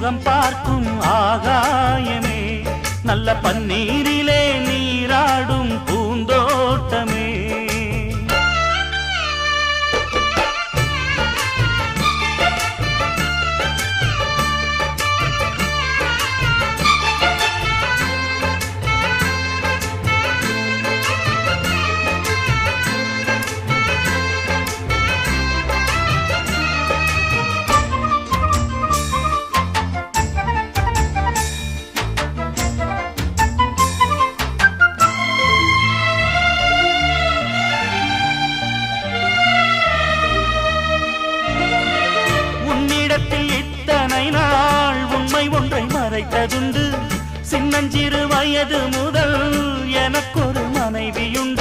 முகம் பார்க்கும் ஆகாயமே, நல்ல பன்னீரிலே நீராடும் பூந்தோட்டமே. இத்தனை நாள் உண்மை ஒன்றை மறைத்ததுண்டு, சின்னஞ்சிறு வயது முதல் எனக்கொரு மனைவியுண்டு.